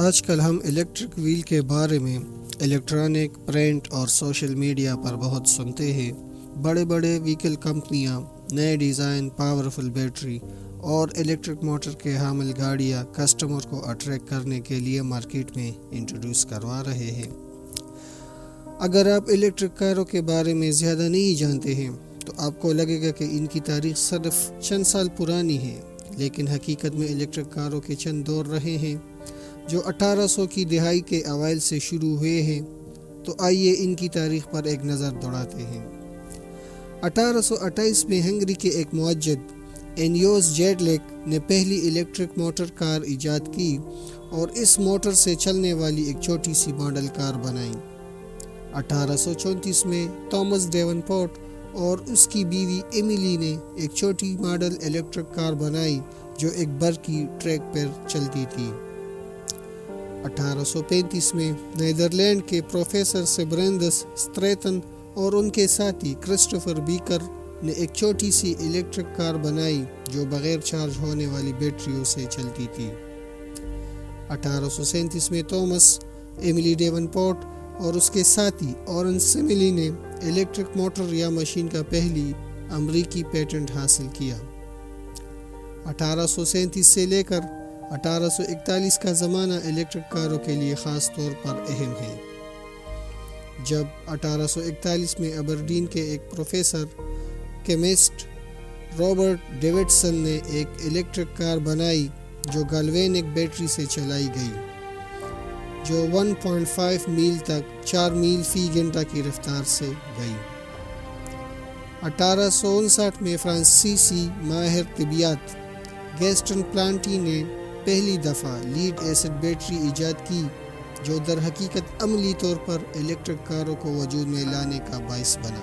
آج کل ہم الیکٹرک وہیل کے بارے میں الیکٹرانک، پرنٹ اور سوشل میڈیا پر بہت سنتے ہیں۔ بڑے بڑے وہیکل کمپنیاں نئے ڈیزائن، پاورفل بیٹری اور الیکٹرک موٹر کے حامل گاڑیاں کسٹمر کو اٹریکٹ کرنے کے لیے مارکیٹ میں انٹروڈیوس کروا رہے ہیں۔ اگر آپ الیکٹرک کاروں کے بارے میں زیادہ نہیں جانتے ہیں تو آپ کو لگے گا کہ ان کی تاریخ صرف چند سال پرانی ہے، لیکن حقیقت میں الیکٹرک کاروں کے چند دور رہے ہیں جو 1800 کی دہائی کے اوائل سے شروع ہوئے ہیں۔ تو آئیے ان کی تاریخ پر ایک نظر دوڑاتے ہیں۔ 1828 میں ہنگری کے ایک معجد اینیوس جیڈلیک نے پہلی الیکٹرک موٹر کار ایجاد کی اور اس موٹر سے چلنے والی ایک چھوٹی سی ماڈل کار بنائی۔ 1834 میں تھامس ڈیونپورٹ اور اس کی بیوی ایملی نے ایک چھوٹی ماڈل الیکٹرک کار بنائی جو ایک برقی ٹریک پر چلتی تھی۔ 1835 میں نیدرلینڈ کے پروفیسر سیبریندس سٹریتن اور ان کے ساتھی کرسٹوفر بیکر نے ایک چھوٹی سی الیکٹرک کار بنائی جو بغیر چارج ہونے والی بیٹریوں سے چلتی تھی۔ 1837 میں تھامس ایملی ڈیونپورٹ اور اس کے ساتھی اورن سیملی نے الیکٹرک موٹر یا مشین کا پہلی امریکی پیٹنٹ حاصل کیا۔ 1837 سے لے کر 1841 کا زمانہ الیکٹرک کاروں کے لیے خاص طور پر اہم ہے، جب 1841 میں ابرڈین کے ایک پروفیسر کیمسٹ رابرٹ ڈیوڈسن نے ایک الیکٹرک کار بنائی جو گالوینک بیٹری سے چلائی گئی، جو 1.5 میل تک 4 میل فی گھنٹہ کی رفتار سے گئی۔ 1859 میں فرانسیسی ماہر طبیعیات گیسٹن پلانٹی نے پہلی دفعہ لیڈ ایسڈ بیٹری ایجاد کی جو در حقیقت عملی طور پر الیکٹرک کاروں کو وجود میں لانے کا باعث بنا۔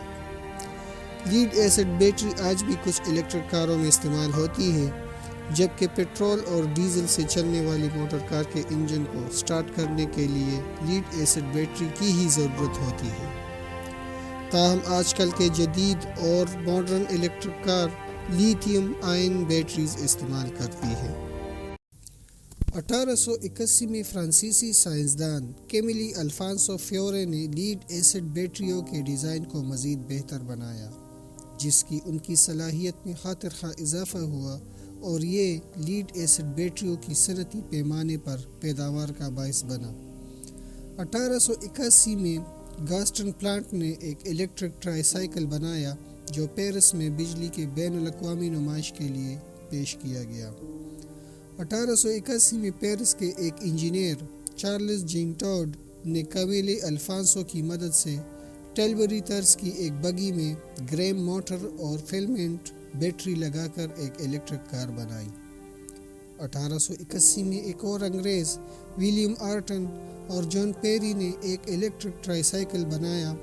لیڈ ایسڈ بیٹری آج بھی کچھ الیکٹرک کاروں میں استعمال ہوتی ہے، جبکہ پیٹرول اور ڈیزل سے چلنے والی موٹر کار کے انجن کو سٹارٹ کرنے کے لیے لیڈ ایسڈ بیٹری کی ہی ضرورت ہوتی ہے۔ تاہم آج کل کے جدید اور ماڈرن الیکٹرک کار لیتھیم آئن بیٹریز استعمال کرتی ہے۔ 1881 میں فرانسیسی سائنسدان کیمیلی الفانسو فیورے نے لیڈ ایسڈ بیٹریوں کے ڈیزائن کو مزید بہتر بنایا، جس کی ان کی صلاحیت میں خاطر خواہ اضافہ ہوا اور یہ لیڈ ایسڈ بیٹریوں کی صنعتی پیمانے پر پیداوار کا باعث بنا۔ 1881 میں گاسٹن پلانٹ نے ایک الیکٹرک ٹرائی سائیکل بنایا جو پیرس میں بجلی کے بین الاقوامی نمائش کے لیے پیش کیا گیا۔ 1881 میں پیرس کے ایک انجینئر چارلز جین ٹاڈ نے کیمیلی الفانسو کی مدد سے ٹیلبری طرز کی ایک بگی میں گریم موٹر اور فلمنٹ بیٹری لگا کر ایک الیکٹرک کار بنائی۔ 1881 میں ایک اور انگریز ولیم آرٹن اور جان پیری نے ایک الیکٹرک ٹرائی سائیکل بنایا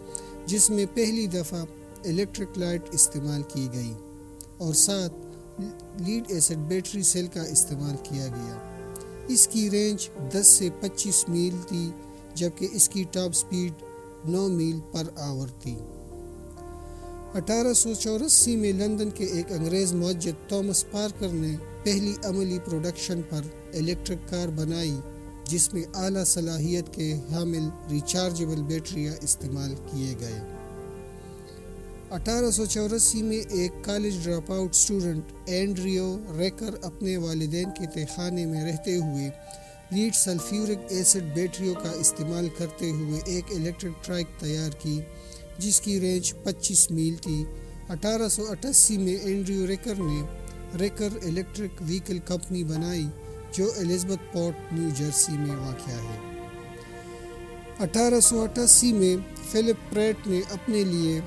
جس میں پہلی دفعہ الیکٹرک لائٹ استعمال کی گئی اور ساتھ لیڈ ایسڈ بیٹری سیل کا استعمال کیا گیا۔ اس کی رینج 10 سے 25 میل تھی، جبکہ اس کی ٹاپ سپیڈ 9 میل پر آور تھی۔ 1884 میں لندن کے ایک انگریز معجد تھامس پارکر نے پہلی عملی پروڈکشن پر الیکٹرک کار بنائی جس میں اعلیٰ صلاحیت کے حامل ریچارجبل بیٹریاں استعمال کیے گئے۔ 1884 میں ایک college drop out student Andrew ریکر اپنے والدین کے تہخانے میں رہتے ہوئے لیڈ سلفیورک ایسڈ بیٹریوں کا استعمال کرتے ہوئے ایک الیکٹرک ٹرائک تیار کی جس کی رینج 25 میل تھی۔ 1888 میں اینڈریو ریکر نے ریکر الیکٹرک وہیکل کمپنی بنائی جو الزبتھ پورٹ، نیو جرسی میں واقع ہے۔ 1888 میں فلپ پریٹ نے اپنے لیے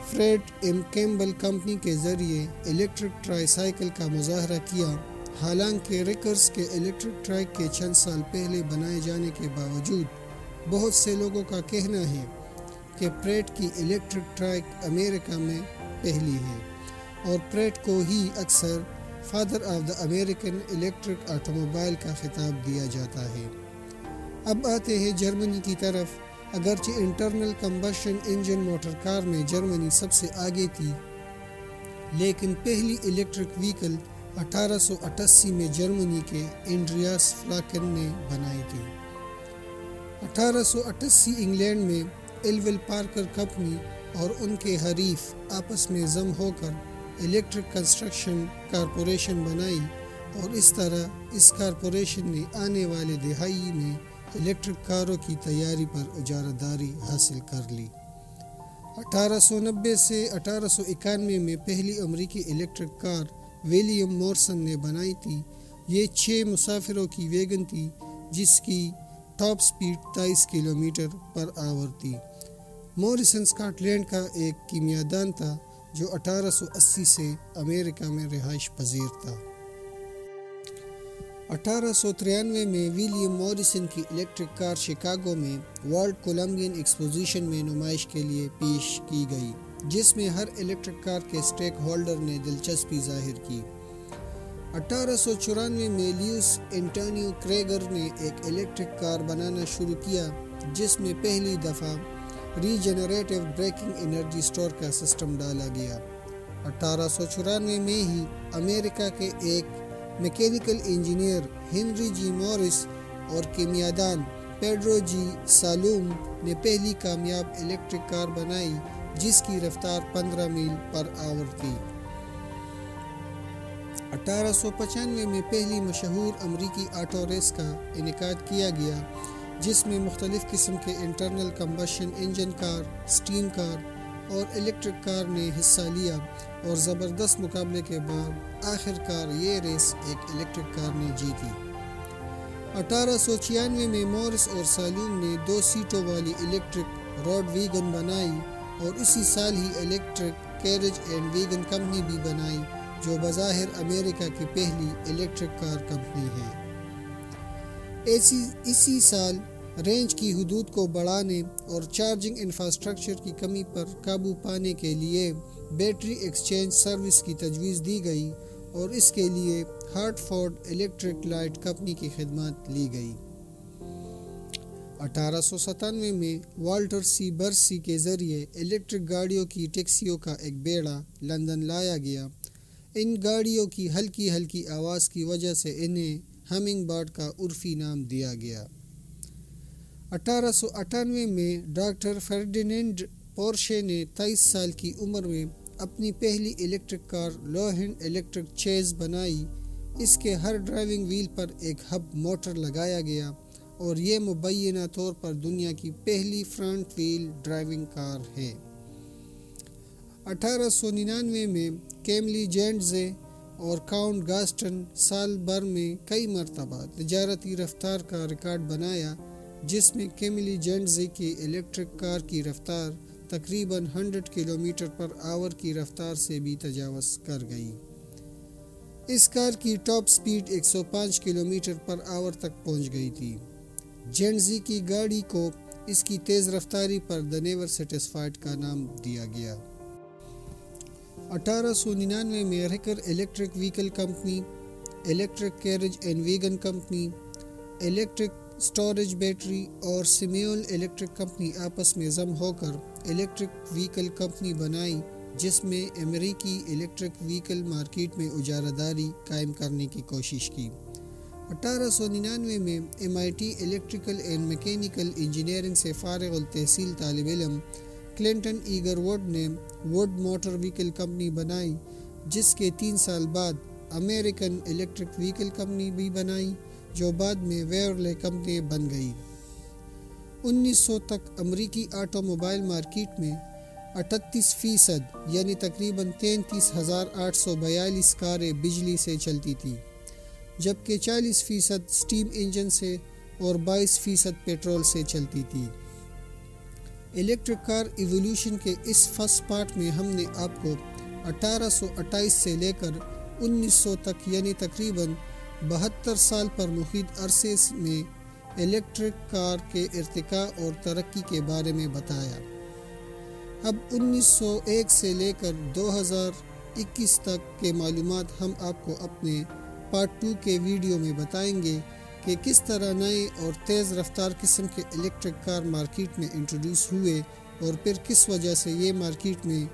فریڈ ایم کیمبل کمپنی کے ذریعے الیکٹرک ٹرائی سائیکل کا مظاہرہ کیا۔ حالانکہ ریکرز کے الیکٹرک ٹرائک کے چند سال پہلے بنائے جانے کے باوجود بہت سے لوگوں کا کہنا ہے کہ پریٹ کی الیکٹرک ٹرائک امریکہ میں پہلی ہے اور پریٹ کو ہی اکثر father of the American electric auto mobile کا خطاب دیا جاتا ہے۔ اب آتے ہیں جرمنی کی طرف۔ اگرچہ انٹرنل کمبشن انجن موٹر کار میں جرمنی سب سے آگے تھی، لیکن پہلی الیکٹرک وہیکل 1888 میں جرمنی کے اینڈریاس فلاکن نے بنائی تھی۔ 1888 انگلینڈ میں ایلول پارکر کمپنی اور ان کے حریف آپس میں ضم ہو کر الیکٹرک کنسٹرکشن کارپوریشن بنائی، اور اس طرح اس کارپوریشن نے آنے والے دہائی میں الیکٹرک کاروں کی تیاری پر اجارہ داری حاصل کر لی۔ 1890 سے 1891 میں پہلی امریکی الیکٹرک کار ولیم مورسن نے بنائی تھی۔ یہ 6 مسافروں کی ویگن تھی جس کی ٹاپ سپیڈ 23 کلومیٹر پر آور تھی۔ موریسن اسکاٹ لینڈ کا ایک کیمیاءدان تھا جو 1880 سے امریکہ میں رہائش پذیر تھا۔ 1893 میں ولیم موریسن کی الیکٹرک کار شکاگو میں ورلڈ کولمبین ایکسپوزیشن میں نمائش کے لیے پیش کی گئی، جس میں ہر الیکٹرک کار کے اسٹیک ہولڈر نے دلچسپی ظاہر کی۔ 1894 میں لیوس انٹونیو کریگر نے ایک الیکٹرک کار بنانا شروع کیا جس میں پہلی دفعہ ری جنریٹو بریکنگ انرجی سٹور کا سسٹم ڈالا گیا۔ 1894 میں ہی امریکہ کے ایک میکینیکل انجینئر ہنری جی مورس اور کیمیاءدان پیڈرو جی سالوم نے پہلی کامیاب الیکٹرک کار بنائی جس کی رفتار 15 میل پر آور تھی۔ 1895 میں پہلی مشہور امریکی آٹو ریس کا انعقاد کیا گیا جس میں مختلف قسم کے انٹرنل کمبشن انجن کار، سٹیم کار اور الیکٹرک کار نے حصہ لیا، اور زبردست مقابلے کے بعد آخر کار یہ ریس ایک الیکٹرک کار نے جیتی۔ 1896 میں مورس اور سالوم نے 2 سیٹوں والی الیکٹرک روڈ ویگن بنائی، اور اسی سال ہی electric carriage and wagon company بھی بنائی جو بظاہر امریکہ کی پہلی الیکٹرک کار کمپنی ہے۔ اسی سال رینج کی حدود کو بڑھانے اور چارجنگ انفراسٹرکچر کی کمی پر قابو پانے کے لیے بیٹری ایکسچینج سروس کی تجویز دی گئی، اور اس کے لیے Hartford electric light company کی خدمات لی گئی۔ 1897 میں والٹر سی برسی کے ذریعے الیکٹرک گاڑیوں کی ٹیکسیوں کا ایک بیڑا لندن لایا گیا۔ ان گاڑیوں کی ہلکی ہلکی آواز کی وجہ سے انہیں ہمنگ برڈ کا عرفی نام دیا گیا۔ 1898 میں ڈاکٹر فرڈینینڈ پورشے نے 23 سال کی عمر میں اپنی پہلی الیکٹرک کار لوہینڈ الیکٹرک چیز بنائی۔ اس کے ہر ڈرائیونگ ویل پر ایک ہب موٹر لگایا گیا، اور یہ مبینہ طور پر دنیا کی پہلی فرنٹ ویل ڈرائیونگ کار ہے۔ 1899 میں کیملی جینڈزے اور کاؤنٹ گاسٹن سال بھر میں کئی مرتبہ تجارتی رفتار کا ریکارڈ بنایا، جس میں کیملی جینڈزے کی الیکٹرک کار کی رفتار تقریباً 100 کلومیٹر پر آور کی رفتار سے بھی تجاوز کر گئی۔ اس کار کی ٹاپ سپیڈ 105 کلومیٹر پر آور تک پہنچ گئی تھی۔ جینڈزے کی گاڑی کو اس کی تیز رفتاری پر دی نیور سیٹسفائیڈ کا نام دیا گیا۔ 1899 میں Riker electric vehicle company, electric carriage and wagon company, electric storage battery اور سیمیول الیکٹرک کمپنی آپس میں ضم ہو کر الیکٹرک وہیکل کمپنی بنائی، جس میں امریکی الیکٹرک وہیکل مارکیٹ میں اجارہ داری قائم کرنے کی کوشش کی۔ 1899 میں MIT electrical and mechanical engineering سے فارغ التحصیل طالب علم کلنٹن ایگر ووڈ نے ووڈ موٹر وہیکل کمپنی بنائی، جس کے 3 سال بعد امریکن الیکٹرک وہیکل کمپنی بھی بنائی جو بعد میں ویورلے کمپنی بن گئی۔ 1900 تک امریکی آٹو موبائل مارکیٹ میں 38% یعنی تقریباً 33,842 کاریں بجلی سے چلتی تھیں، جبکہ 40% سٹیم انجن سے اور 22% پیٹرول سے چلتی تھی۔ الیکٹرک کار ایولیوشن کے اس فرسٹ پارٹ میں ہم نے آپ کو 1828 سے لے کر 1900 تک یعنی تقریباً 72 سال پر محیط عرصے میں الیکٹرک کار کے ارتقاء اور ترقی کے بارے میں بتایا۔ اب 1901 سے لے کر 2021 تک کے معلومات ہم آپ کو اپنے پارٹ 2 کے ویڈیو میں بتائیں گے کہ کس طرح نئے اور تیز رفتار قسم کے الیکٹرک کار مارکیٹ میں انٹروڈیوس ہوئے، اور پھر کس وجہ سے یہ مارکیٹ میں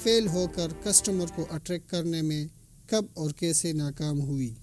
فیل ہو کر کسٹمر کو اٹریکٹ کرنے میں کب اور کیسے ناکام ہوئی۔